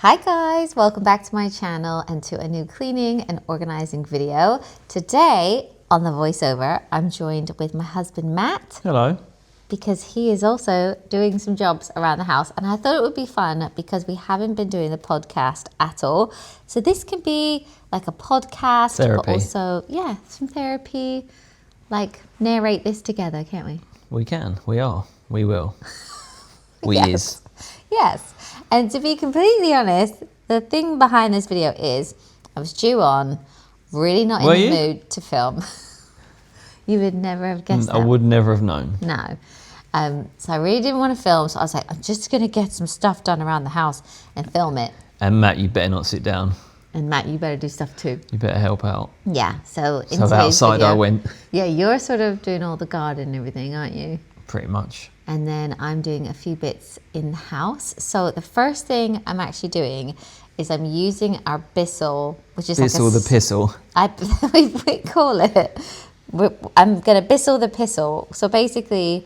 Hi guys, welcome back to my channel and to a new cleaning and organizing video. Today on the voiceover, I'm joined with my husband Matt. Hello. Because he is also doing some jobs around the house, and I thought it would be fun because we haven't been doing the podcast at all. So this can be like a podcast, Therapy. but also, yeah, some therapy. Like narrate this together, can't we? We can. We are. We will. We Yes. Yes. And to be completely honest, the thing behind this video is I was due on, really not in the mood to film. You would never have guessed that. I would never have known. No. So I really didn't want to film. So I was like, I'm just going to get some stuff done around the house and film it. And Matt, you better not sit down. And Matt, you better do stuff too. You better help out. Yeah. So in So today's outside video, I went. Yeah, you're sort of doing all the garden and everything, aren't you? Pretty much. And then I'm doing a few bits in the house. So the first thing I'm actually doing is I'm using our Bissell, which is Bissell like the Pissel. we call it. I'm going to Bissell the Pissel. So basically,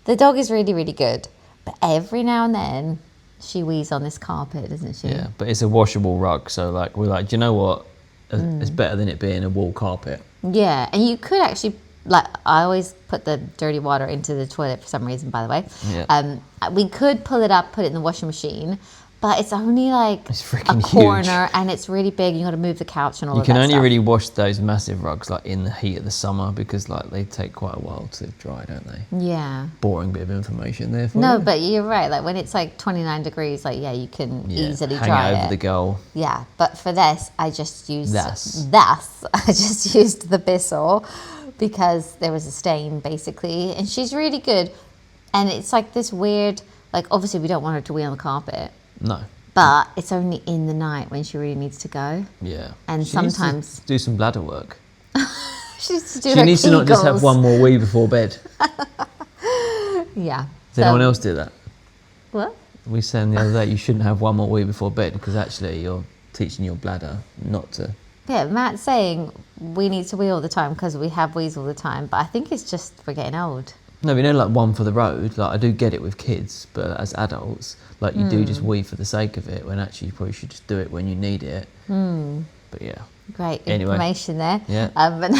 the dog is really, really good. But every now and then, she wheezes on this carpet, doesn't she? Yeah, but it's a washable rug. So like we're like, do you know what? It's better than it being a wall carpet. Yeah, and you could actually... Like, I always put the dirty water into the toilet for some reason, by the way. Yeah. We could pull it up, put it in the washing machine, but it's only like It's freaking a corner huge. And it's really big. You got to move the couch and all You of that can only stuff. really wash those massive rugs like in the heat of the summer because like they take quite a while to dry, don't they? Yeah. Boring bit of information there for you. No, but you're right. Like when it's like 29 degrees, like, yeah, you can easily hang dry it over it. the goal. Yeah, but for this, I just used This. I just used the Bissell because there was a stain basically, and she's really good. And it's like this weird, like obviously we don't want her to wee on the carpet, No. but it's only in the night when she really needs to go. Yeah. And She needs to sometimes do some bladder work. she needs to do She her needs to not just have Kegels. one more wee before bed. Yeah. Did anyone else do that? What? We said the other day you shouldn't have one more wee before bed because actually you're teaching your bladder not to. Yeah, Matt's saying we need to wee all the time because we have wees all the time, but I think it's just we're getting old. No, but you know, like one for the road. Like I do get it with kids, but as adults, like you do just wee for the sake of it when actually you probably should just do it when you need it. But yeah. Great Anyway. information there. Yeah. But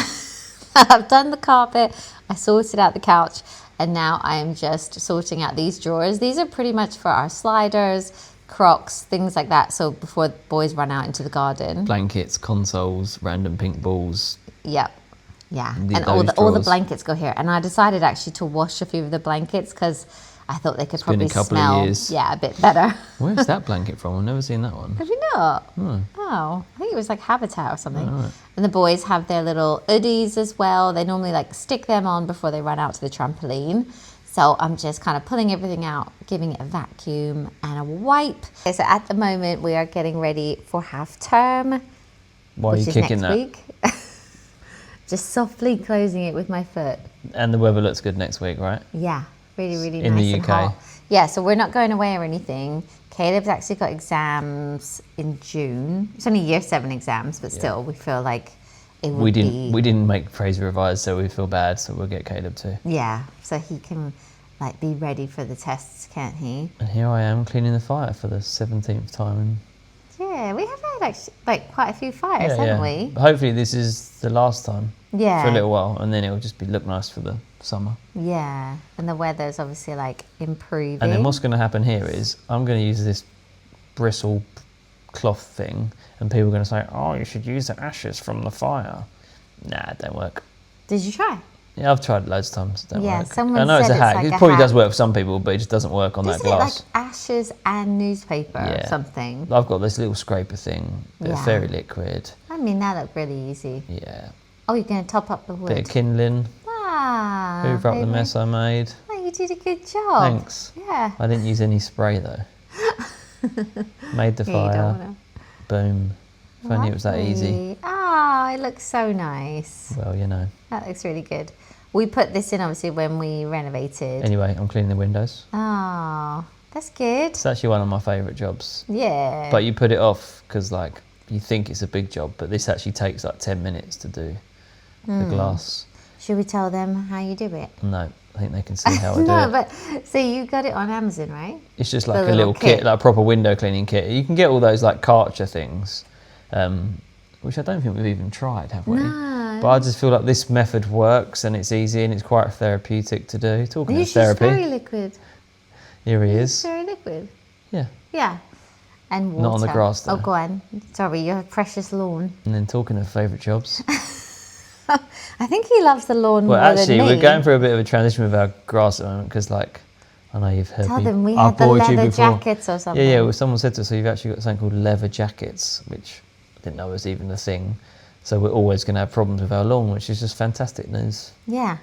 I've done the carpet, I sorted out the couch, and now I am just sorting out these drawers. These are pretty much for our sliders, Crocs, things like that. So before the boys run out into the garden. Blankets, consoles, random pink balls. Yep. Yeah. Need And all the those drawers. blankets go here. And I decided actually to wash a few of the blankets because I thought they could been probably a couple of smell years. a bit better. Where's that blanket from? I've never seen that one. Have you not? No. Oh, I think it was like Habitat or something. Right. And the boys have their little hoodies as well. They normally like stick them on before they run out to the trampoline. So I'm just kind of pulling everything out, giving it a vacuum and a wipe. Okay, so at the moment we are getting ready for half term. Why are you which is kicking next that? week. Just softly closing it with my foot. And the weather looks good next week, right? Yeah, really, really In the nice and UK. hot. Yeah, so we're not going away or anything. Caleb's actually got exams in June. It's only year 7 exams, but still, we feel like it would be... We didn't make Fraser revise, so we feel bad. So we'll get Caleb too. Yeah, so he can like be ready for the tests, can't he? And here I am cleaning the fire for the 17th time. Yeah, we have had actually like quite a few fires, haven't we? But hopefully this is the last time Yeah. for a little while, and then it'll just look nice for the summer. Yeah, and the weather's obviously like improving. And then what's going to happen here is I'm going to use this bristle cloth thing, and people are going to say, "Oh, you should use the ashes from the fire." Nah, it don't work. Did you try? Yeah, I've tried it loads of times. It don't Yeah, work. someone I know it's said a it's hack. like It a probably hack. does work for some people, but it just doesn't work on that Isn't it glass. like ashes and newspaper or Yeah. something? I've got this little scraper thing, bit of Yeah. fairy liquid. I mean, that looked really easy. Yeah, Oh, you're going to top up the wood. bit of kindling. Ah, Hoover up the baby. mess I made. Oh, you did a good job. Thanks. Yeah. I didn't use any spray though. Made the Yeah, you don't fire. wanna- Boom. If only it was that easy. Lovely. Ah, it looks so nice. Well, you know. That looks really good. We put this in obviously when we renovated. Anyway, I'm cleaning the windows. Oh, that's good. It's actually one of my favourite jobs. Yeah. But you put it off because like you think it's a big job, but this actually takes like 10 minutes to do the glass. Should we tell them how you do it? No, I think they can see how I do No, it. but so you got it on Amazon, right? It's just The like a little little kit. kit, like a proper window cleaning kit. You can get all those like Karcher things, which I don't think we've even tried, have we? No. But I just feel like this method works and it's easy and it's quite therapeutic to do. Talking of It's just therapy, very liquid. here he It's is. very liquid. Yeah. Yeah. And water. Not on the grass, though. Oh, go on. Sorry, your precious lawn. And then talking of favourite jobs. I think he loves the lawn Well, more actually, than me. we're going through a bit of a transition with our grass at the moment because, like, I know you've heard Tell me. them we I've had the bored you leather before. jackets or something. Yeah, yeah. Well, someone said to us, so you've actually got something called leather jackets, which I didn't know was even a thing. So we're always going to have problems with our lawn, which is just fantastic news. Yeah.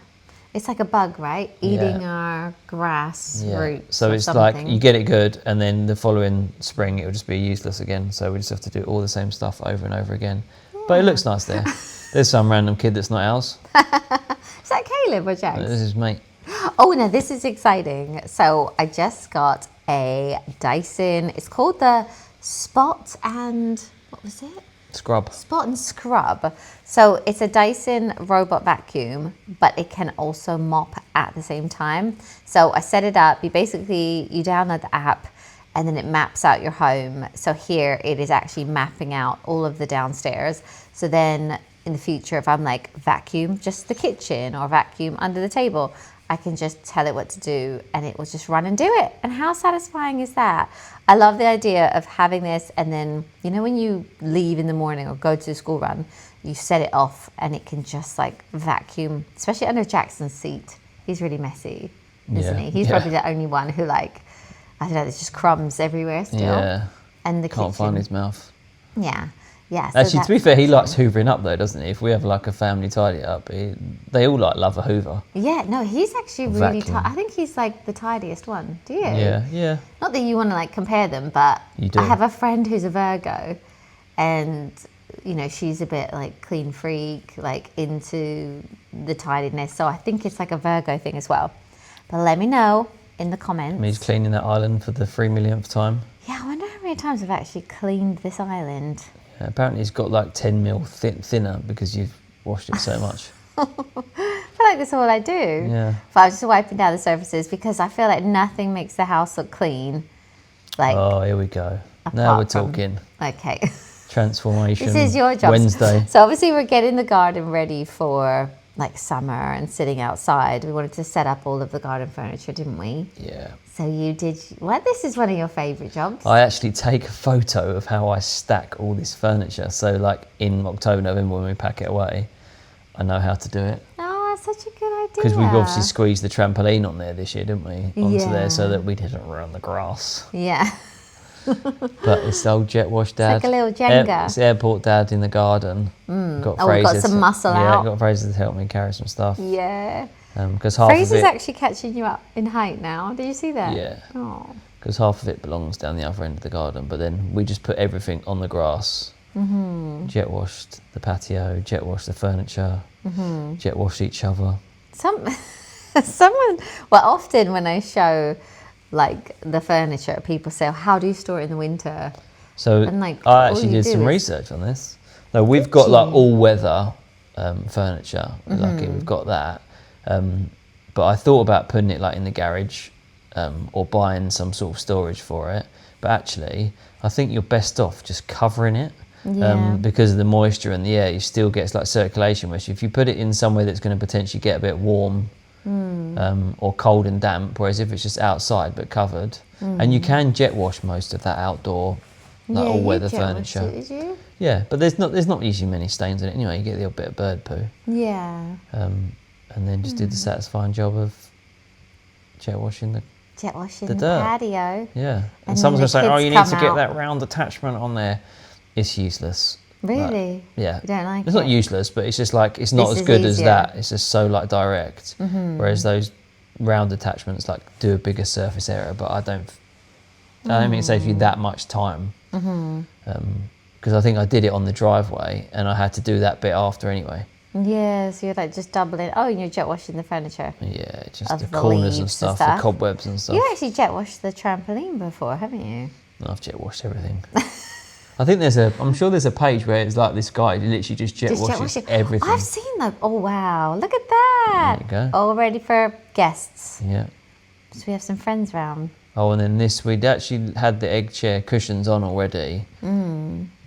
It's like a bug, right? Eating our grass roots. So or it's something. like you get it good, and then the following spring it will just be useless again. So we just have to do all the same stuff over and over again. Yeah. But it looks nice there. There's some random kid that's not ours. Is that Caleb or Jax? This is mate. Oh no, this is exciting. So I just got a Dyson. It's called the Spot and what was it? Scrub. Spot and Scrub. So it's a Dyson robot vacuum, but it can also mop at the same time. So I set it up. You download the app and then it maps out your home. So here it is actually mapping out all of the downstairs. So then in the future, if I'm like vacuum just the kitchen or vacuum under the table, I can just tell it what to do and it will just run and do it. And how satisfying is that? I love the idea of having this, and then, you know, when you leave in the morning or go to the school run, you set it off and it can just like vacuum, especially under Jackson's seat. He's really messy, isn't he? He's probably the only one who, like, I don't know, there's just crumbs everywhere still. Yeah. And the Can't kitchen. find his mouth. Yeah. Yeah. So Actually, to be fair, he likes hoovering up though, doesn't he? If we have like a family tidy up, they all like love a hoover. Yeah, no, he's actually really Vacuum. I think he's like the tidiest one. Do you? Yeah, yeah. Not that you want to like compare them, but You do. I have a friend who's a Virgo, and you know, she's a bit like clean freak, like into the tidiness. So I think it's like a Virgo thing as well. But let me know in the comments. He's cleaning that island for the 3 millionth time. Yeah, I wonder how many times I've actually cleaned this island. Yeah, apparently he's got like 10 mil thinner because you've washed it so much. I feel like that's all I do. Yeah. But I'm just wiping down the surfaces because I feel like nothing makes the house look clean. Like, Oh, here we go. Now we're apart from- talking. okay. Transformation. This is your job. Wednesday. So obviously we're getting the garden ready for like summer and sitting outside. We wanted to set up all of the garden furniture, didn't we? Yeah. So you did, this is one of your favourite jobs. I actually take a photo of how I stack all this furniture. So like in October, November when we pack it away, I know how to do it. Oh, that's such a good idea. Because we've obviously squeezed the trampoline on there this year, didn't we? Onto Yeah. there so that we didn't run the grass. Yeah. But it's the old jet wash dad. like a little Jenga. It's airport dad in the garden. Got Oh, we've got Fraser some muscle Yeah, out. got Fraser to help me carry some stuff. Yeah. Because half Fraser's of it, actually catching you up in height now. Did you see that? Yeah. Oh. because half of it belongs down the other end of the garden. But then we just put everything on the grass. Mm-hmm. Jet washed the patio, jet washed the furniture, Mm-hmm. jet washed each other. Often when I show like the furniture, people say, oh, how do you store it in the winter? So And, like, I all actually you did do some is- research on this. No, we've Did got like you? all weather furniture. Lucky we've got that. But I thought about putting it like in the garage or buying some sort of storage for it. But actually, I think you're best off just covering it. Yeah. Because of the moisture in the air, you still get like circulation. Which if you put it in somewhere that's going to potentially get a bit warm or cold and damp, whereas if it's just outside but covered, and you can jet wash most of that outdoor, like all you weather jet washed furniture. it, did you? Yeah, but there's not usually many stains in it anyway. You get the odd bit of bird poo, Yeah. and then just do the satisfying job of jet washing the Jet washing The the, dirt. patio. yeah. And And someone's then gonna say, the "Oh, kids you need come to get out. that round attachment on there." It's useless. Really? Yeah. You don't like It's it? not useless, but it's just like it's not This as is good as easier. that. It's just so like direct. Whereas those round attachments like do a bigger surface area, but I don't think it saves you that much time. Because I think I did it on the driveway, and I had to do that bit after anyway. Yeah, so you're like just doubling. Oh, and you're jet washing the furniture. Yeah, just Of the the corners leaves and and stuff, stuff. the cobwebs and stuff. You actually jet washed the trampoline before, haven't you? I've jet washed everything. I think I'm sure there's a page where it's like this guy who literally just jet washes everything. I've seen that. Oh wow, look at that. There you go. All ready for guests. Yeah. So we have some friends round. Oh, and then we'd actually had the egg chair cushions on already,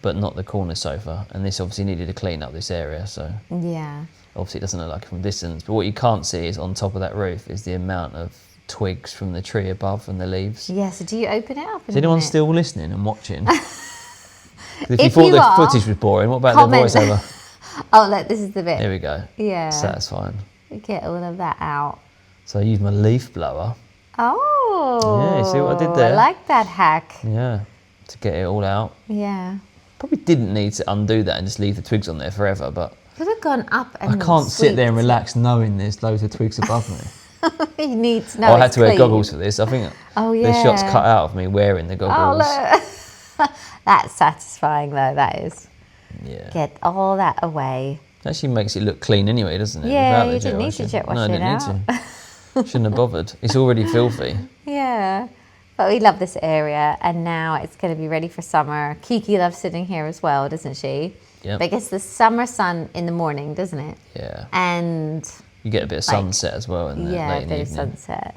but not the corner sofa. And this obviously needed to clean up this area, so Yeah. obviously it doesn't look like it from distance. But what you can't see is on top of that roof is the amount of twigs from the tree above and the leaves. Yeah, so do you open it up? Is anyone still listening and watching? If you If thought you the are, footage was boring, what about comment. the voiceover? Oh, look, this is the bit. There we go. Yeah. Satisfying. Get all of that out. So I used my leaf blower. Oh. Yeah, you see what I did there? I like that hack. Yeah, to get it all out. Yeah. Probably didn't need to undo that and just leave the twigs on there forever, but Could have gone up and I can't sit there and sweeped. relax knowing there's loads of twigs above me. You need to know I had it's to wear clean. goggles for this. I think Oh, the shot's yeah. cut out of me wearing the Oh, goggles. look. That's satisfying, though, that is. Yeah. Get all that away. It actually makes it look clean anyway, doesn't it? Yeah, without the you didn't need to washing. jet wash No, I it didn't need to. Shouldn't have bothered. It's already filthy. Yeah. But we love this area, and now it's going to be ready for summer. Kiki loves sitting here as well, doesn't she? Yep. But it gets the summer sun in the morning, doesn't it? Yeah. And You get a bit of sunset as well in the yeah, late a in bit the of evening. sunset.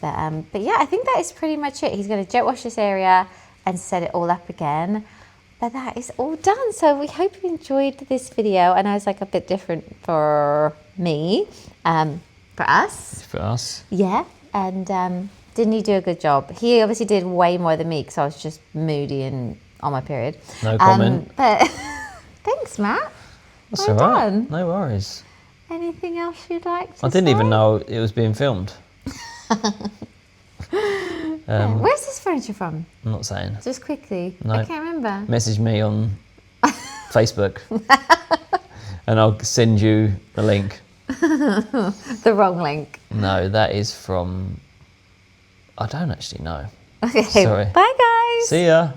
But yeah, I think that is pretty much it. He's going to jet wash this area and set it all up again. But that is all done. So we hope you enjoyed this video. I know it's like a bit different for me, for us. For us. Yeah, and didn't he do a good job? He obviously did way more than me because I was just moody and on my period. No comment. But thanks, Matt. That's Well all right. done. No worries. Anything else you'd like to I didn't even say? know it was being filmed. Yeah. Where's this furniture from? I'm not saying. Just quickly. No. I can't remember. Message me on Facebook and I'll send you the link. The wrong link. No, that is from... I don't actually know. Okay. Sorry. Bye, guys. See ya.